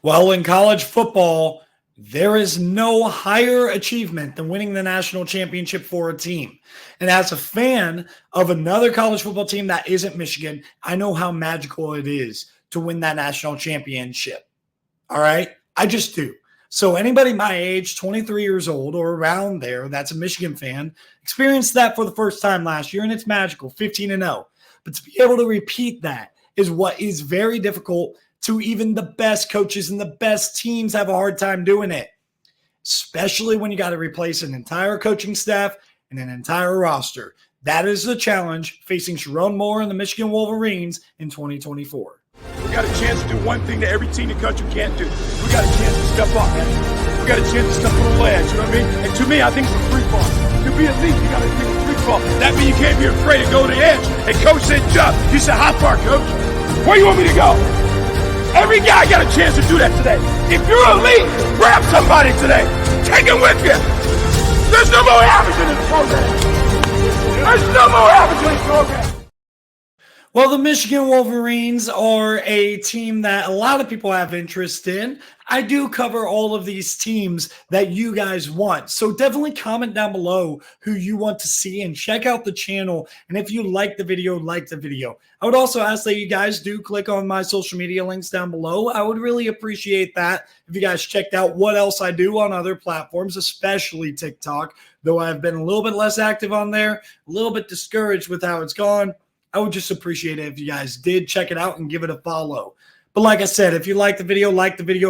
Well, in college football, there is no higher achievement than winning the national championship for a team. And as a fan of another college football team that isn't Michigan, I know how magical it is to win that national championship. All right. I just do. So anybody my age, 23 years old or around there, that's a Michigan fan, experienced that for the first time last year, and it's magical, 15-0. But to be able to repeat that is what is very difficult to even the best coaches and the best teams have a hard time doing it, especially when you got to replace an entire coaching staff and an entire roster. That is the challenge facing Sherrone Moore and the Michigan Wolverines in 2024. We got a chance to do one thing that every team in the country can't do. We got a chance to step up, man. We got a chance to step on the ledge, you know what I mean? And to me, I think it's a free fall. To be elite, you got to think it's a free fall. That means you can't be afraid to go to the edge. And coach said, jump. You said, how far, coach? Where you want me to go? Every guy got a chance to do that today. If you're elite, grab somebody today. Take it with you. There's no more average in this program. There's no more average in this program. Well, the Michigan Wolverines are a team that a lot of people have interest in. I do cover all of these teams that you guys want. So definitely comment down below who you want to see and check out the channel. And if you like the video, like the video. I would also ask that you guys do click on my social media links down below. I would really appreciate that if you guys checked out what else I do on other platforms, especially TikTok. Though I've been a little bit less active on there, a little bit discouraged with how it's gone. I would just appreciate it if you guys did check it out and give it a follow. But like I said, if you like the video,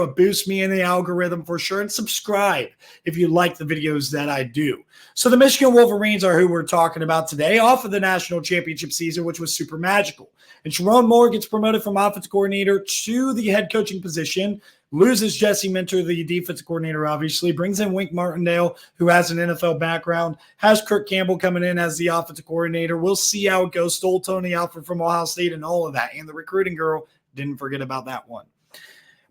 it boosts me in the algorithm for sure. And subscribe if you like the videos that I do. So the Michigan Wolverines are who we're talking about today off of the national championship season, which was super magical. And Sherrone Moore gets promoted from offensive coordinator to the head coaching position, loses Jesse Minter, the defensive coordinator, obviously, brings in Wink Martindale, who has an NFL background, has Kirk Campbell coming in as the offensive coordinator. We'll see how it goes. Stole Tony Alford from Ohio State and all of that. And the recruiting girl, didn't forget about that one.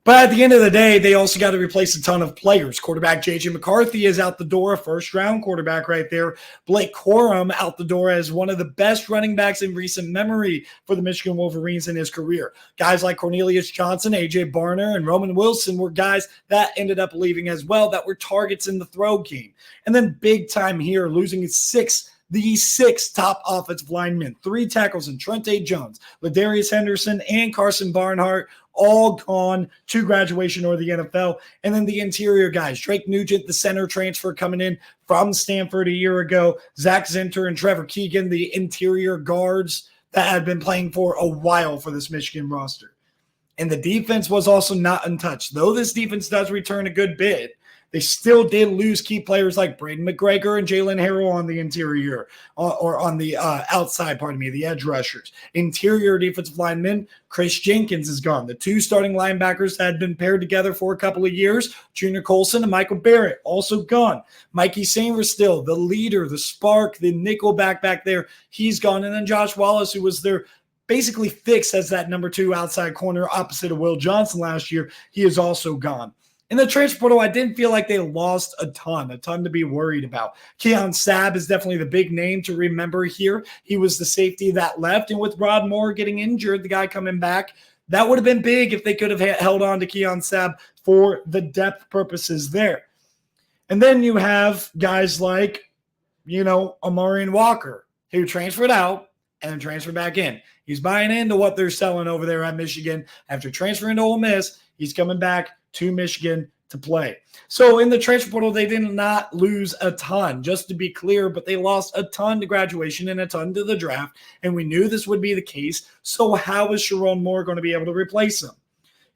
But at the end of the day, they also got to replace a ton of players. Quarterback J.J. McCarthy is out the door, a first-round quarterback right there. Blake Corum out the door as one of the best running backs in recent memory for the Michigan Wolverines in his career. Guys like Cornelius Johnson, A.J. Barner, and Roman Wilson were guys that ended up leaving as well that were targets in the throw game. And then big time here, losing the six top offensive linemen, 3 tackles in Trente Jones, Ladarius Henderson, and Carson Barnhart, all gone to graduation or the NFL. And then the interior guys, Drake Nugent, the center transfer coming in from Stanford a year ago, Zach Zinter and Trevor Keegan, the interior guards that had been playing for a while for this Michigan roster. And the defense was also not untouched. Though this defense does return a good bit, they still did lose key players like Braden McGregor and Jalen Harrell on the interior or on the outside, the edge rushers. Interior defensive linemen, Chris Jenkins is gone. The 2 starting linebackers that had been paired together for a couple of years, Junior Colson and Michael Barrett, also gone. Mikey Sainristil, the leader, the spark, the nickel back there, he's gone. And then Josh Wallace, who was their basically fixed as that number 2 outside corner opposite of Will Johnson last year, he is also gone. In the transfer portal, I didn't feel like they lost a ton to be worried about. Keon Sabb is definitely the big name to remember here. He was the safety that left, and with Rod Moore getting injured, the guy coming back, that would have been big if they could have held on to Keon Sabb for the depth purposes there. And then you have guys like, Amarian Walker, who transferred out and then transferred back in. He's buying into what they're selling over there at Michigan. After transferring to Ole Miss, he's coming back to Michigan to play. So in the transfer portal, they did not lose a ton, just to be clear, but they lost a ton to graduation and a ton to the draft, and we knew this would be the case. So how is Sherrone Moore going to be able to replace him?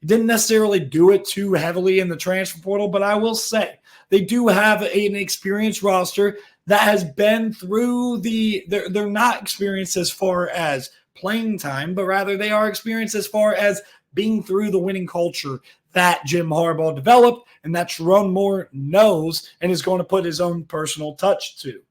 He didn't necessarily do it too heavily in the transfer portal, but I will say they do have an experienced roster that has been through they're not experienced as far as playing time, but rather they are experienced as far as being through the winning culture that Jim Harbaugh developed and that Sherrone Moore knows and is going to put his own personal touch to.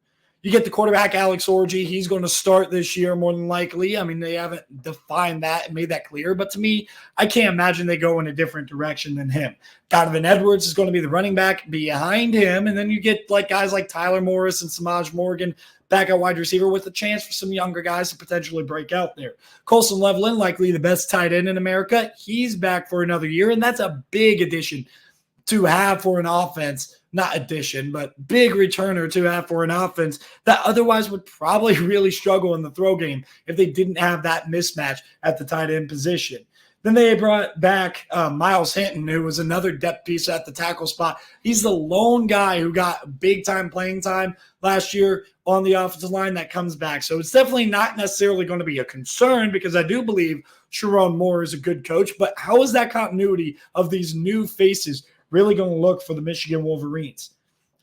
You get the quarterback, Alex Orji. He's going to start this year more than likely. I mean, they haven't defined that and made that clear. But to me, I can't imagine they go in a different direction than him. Donovan Edwards is going to be the running back behind him. And then you get like guys like Tyler Morris and Samaj Morgan back at wide receiver with a chance for some younger guys to potentially break out there. Colson Leveland, likely the best tight end in America. He's back for another year, and that's a big addition to have for an offense. Not addition, but big returner to have for an offense that otherwise would probably really struggle in the throw game if they didn't have that mismatch at the tight end position. Then they brought back Miles Hinton, who was another depth piece at the tackle spot. He's the lone guy who got big-time playing time last year on the offensive line that comes back. So it's definitely not necessarily going to be a concern because I do believe Sherrone Moore is a good coach. But how is that continuity of these new faces really going to look for the Michigan Wolverines?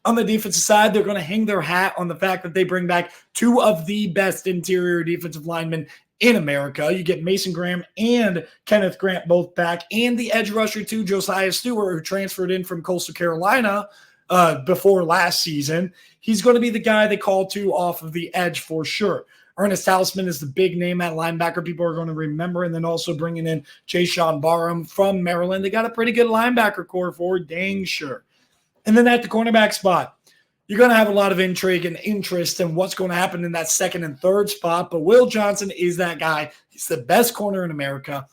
On the defensive side, they're going to hang their hat on the fact that they bring back two of the best interior defensive linemen in America. You get Mason Graham and Kenneth Grant both back, and the edge rusher too, Josiah Stewart, who transferred in from Coastal Carolina before last season. He's going to be the guy they call to off of the edge for sure. Ernest Hausman is the big name at linebacker people are going to remember, and then also bringing in Jayshon Barham from Maryland. They got a pretty good linebacker core for dang sure. And then at the cornerback spot, you're going to have a lot of intrigue and interest in what's going to happen in that second and third spot. But Will Johnson is that guy. He's the best corner in America.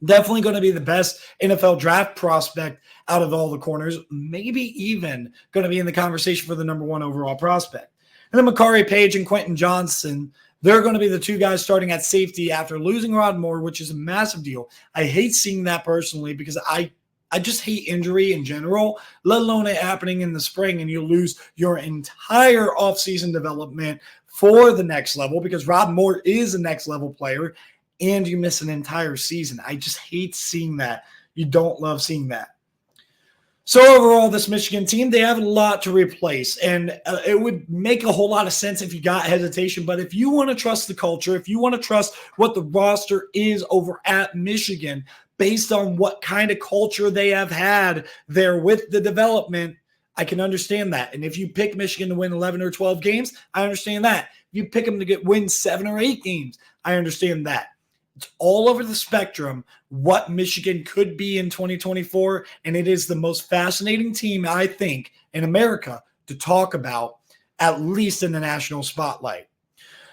Definitely going to be the best NFL draft prospect out of all the corners. Maybe even going to be in the conversation for the number one overall prospect. And then Makari Page and Quentin Johnson, they're going to be the two guys starting at safety after losing Rod Moore, which is a massive deal. I hate seeing that personally because I just hate injury in general, let alone it happening in the spring and you lose your entire offseason development for the next level because Rod Moore is a next level player and you miss an entire season. I just hate seeing that. You don't love seeing that. So overall, this Michigan team, they have a lot to replace, and it would make a whole lot of sense if you got hesitation. But if you want to trust the culture, if you want to trust what the roster is over at Michigan, based on what kind of culture they have had there with the development, I can understand that. And if you pick Michigan to win 11 or 12 games, I understand that. If you pick them to win 7 or 8 games, I understand that. It's all over the spectrum what Michigan could be in 2024, and it is the most fascinating team, I think, in America to talk about, at least in the national spotlight.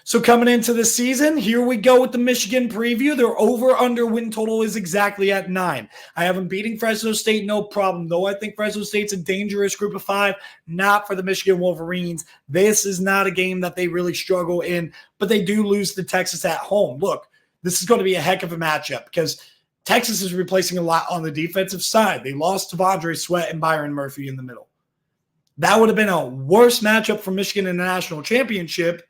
So coming into the season, here we go with the Michigan preview. Their over-under win total is exactly at 9. I have them beating Fresno State, no problem, though. I think Fresno State's a dangerous group of 5, not for the Michigan Wolverines. This is not a game that they really struggle in, but they do lose to Texas at home. Look, this is going to be a heck of a matchup because Texas is replacing a lot on the defensive side. They lost Tavondre Sweat and Byron Murphy in the middle. That would have been a worse matchup for Michigan in the national championship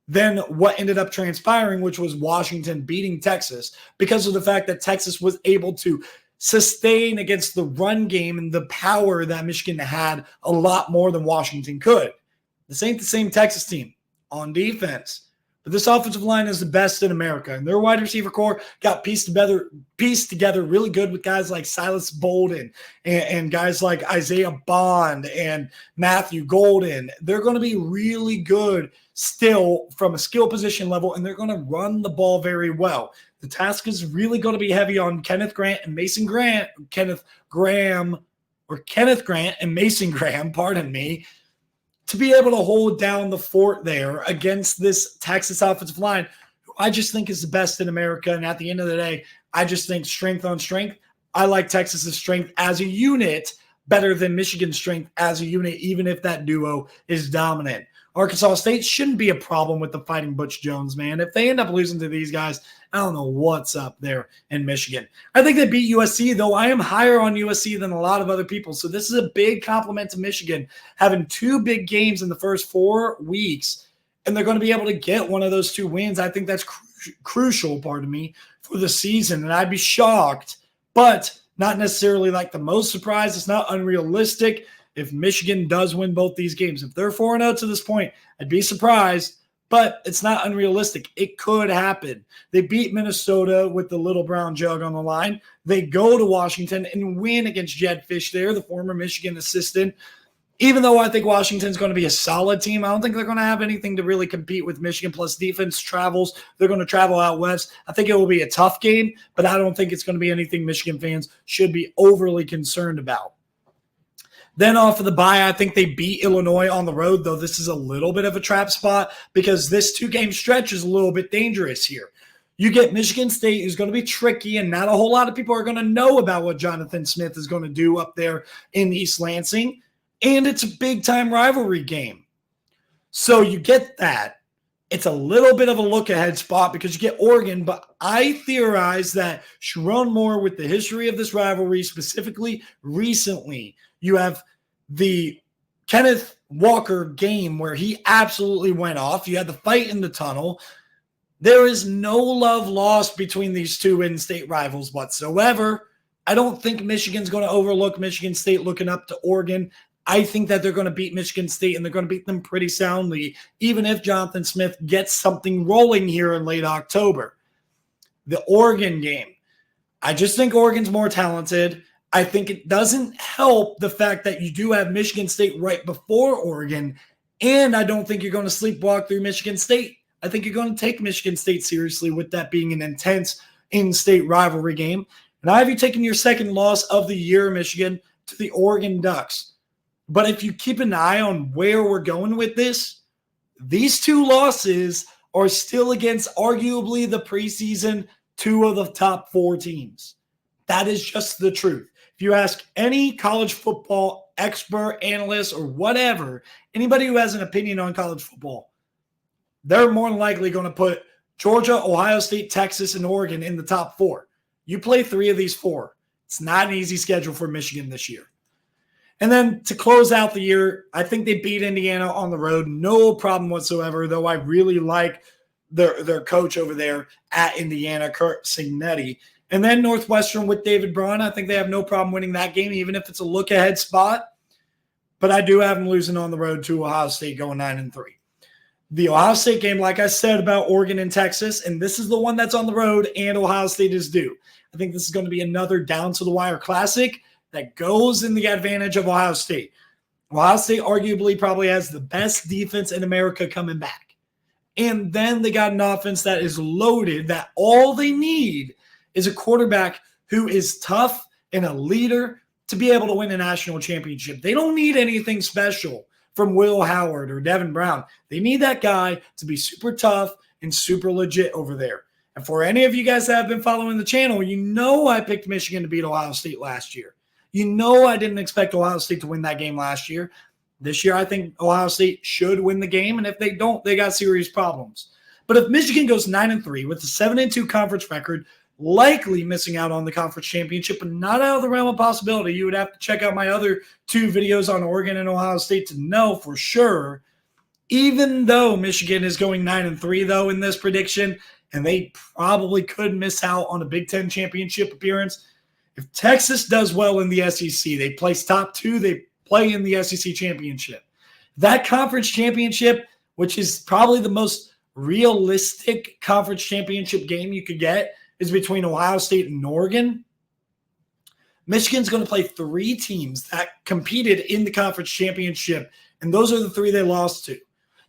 than what ended up transpiring, which was Washington beating Texas because of the fact that Texas was able to sustain against the run game and the power that Michigan had a lot more than Washington could. This ain't the same Texas team on defense. But this offensive line is the best in America, and their wide receiver core got pieced together really good with guys like Silas Bolden and guys like Isaiah Bond and Matthew Golden. They're going to be really good still from a skill position level, and they're going to run the ball very well. The task is really going to be heavy on Kenneth Grant and Mason Graham, pardon me, to be able to hold down the fort there against this Texas offensive line, who I just think is the best in America. And at the end of the day, I just think strength on strength. I like Texas's strength as a unit better than Michigan's strength as a unit, even if that duo is dominant. Arkansas State shouldn't be a problem with the Fighting Butch Jones, man. If they end up losing to these guys, I don't know what's up there in Michigan. I think they beat USC, though I am higher on USC than a lot of other people. So this is a big compliment to Michigan, having 2 big games in the first 4 weeks, and they're going to be able to get one of those 2 wins. I think that's crucial, for the season, and I'd be shocked, but not necessarily like the most surprised. It's not unrealistic if Michigan does win both these games. If they're 4-0 to this point, I'd be surprised, but it's not unrealistic. It could happen. They beat Minnesota with the little brown jug on the line. They go to Washington and win against Jed Fish there, the former Michigan assistant. Even though I think Washington's going to be a solid team, I don't think they're going to have anything to really compete with Michigan. Plus, defense travels. They're going to travel out west. I think it will be a tough game, but I don't think it's going to be anything Michigan fans should be overly concerned about. Then off of the bye, I think they beat Illinois on the road, though this is a little bit of a trap spot because this two-game stretch is a little bit dangerous here. You get Michigan State, who's going to be tricky, and not a whole lot of people are going to know about what Jonathan Smith is going to do up there in East Lansing. And it's a big-time rivalry game. So you get that. It's a little bit of a look-ahead spot because you get Oregon, but I theorize that Sherrone Moore, with the history of this rivalry, specifically recently, you have the Kenneth Walker game where he absolutely went off. You had the fight in the tunnel. There is no love lost between these two in-state rivals whatsoever. I don't think Michigan's going to overlook Michigan State looking up to Oregon. I think that they're going to beat Michigan State, and they're going to beat them pretty soundly, even if Jonathan Smith gets something rolling here in late October. The Oregon game. I just think Oregon's more talented. I think it doesn't help the fact that you do have Michigan State right before Oregon, and I don't think you're going to sleepwalk through Michigan State. I think you're going to take Michigan State seriously with that being an intense in-state rivalry game. And I have you taking your second loss of the year, Michigan, to the Oregon Ducks. But if you keep an eye on where we're going with this, these two losses are still against arguably the preseason two of the top four teams. That is just the truth. If you ask any college football expert, analyst, or whatever, anybody who has an opinion on college football, they're more than likely going to put Georgia, Ohio State, Texas, and Oregon in the top four. You play three of these four. It's not an easy schedule for Michigan this year. And then to close out the year, I think they beat Indiana on the road. No problem whatsoever, though I really like their coach over there at Indiana, Kurt Signetti. And then Northwestern with David Braun, I think they have no problem winning that game, even if it's a look-ahead spot. But I do have them losing on the road to Ohio State, going 9-3. The Ohio State game, like I said about Oregon and Texas, and this is the one that's on the road and Ohio State is due. I think this is going to be another down-to-the-wire classic that goes in the advantage of Ohio State. Ohio State arguably probably has the best defense in America coming back. And then they got an offense that is loaded, that all they need is a quarterback who is tough and a leader to be able to win a national championship. They don't need anything special from Will Howard or Devin Brown. They need that guy to be super tough and super legit over there. And for any of you guys that have been following the channel, you know I picked Michigan to beat Ohio State last year. You know I didn't expect Ohio State to win that game last year. This year, I think Ohio State should win the game, and if they don't, they got serious problems. But if Michigan goes 9-3 with a 7-2 conference record, likely missing out on the conference championship, but not out of the realm of possibility. You would have to check out my other two videos on Oregon and Ohio State to know for sure. Even though Michigan is going 9-3, though, in this prediction, and they probably could miss out on a Big Ten championship appearance, if Texas does well in the SEC, they place top two, they play in the SEC championship. That conference championship, which is probably the most realistic conference championship game you could get, is between Ohio State and Oregon. Michigan's going to play three teams that competed in the conference championship, and those are the three they lost to.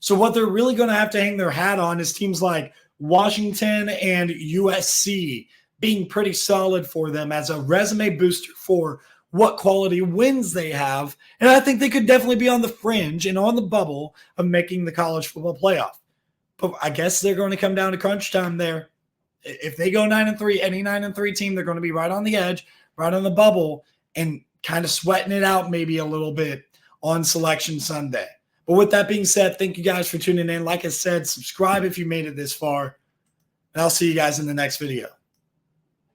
So what they're really going to have to hang their hat on is teams like Washington and USC being pretty solid for them as a resume booster for what quality wins they have. And I think they could definitely be on the fringe and on the bubble of making the college football playoff. But I guess they're going to come down to crunch time there. If they go 9-3, any 9-3 team, they're going to be right on the edge, right on the bubble, and kind of sweating it out maybe a little bit on Selection Sunday. But with that being said, thank you guys for tuning in. Like I said, subscribe if you made it this far, and I'll see you guys in the next video.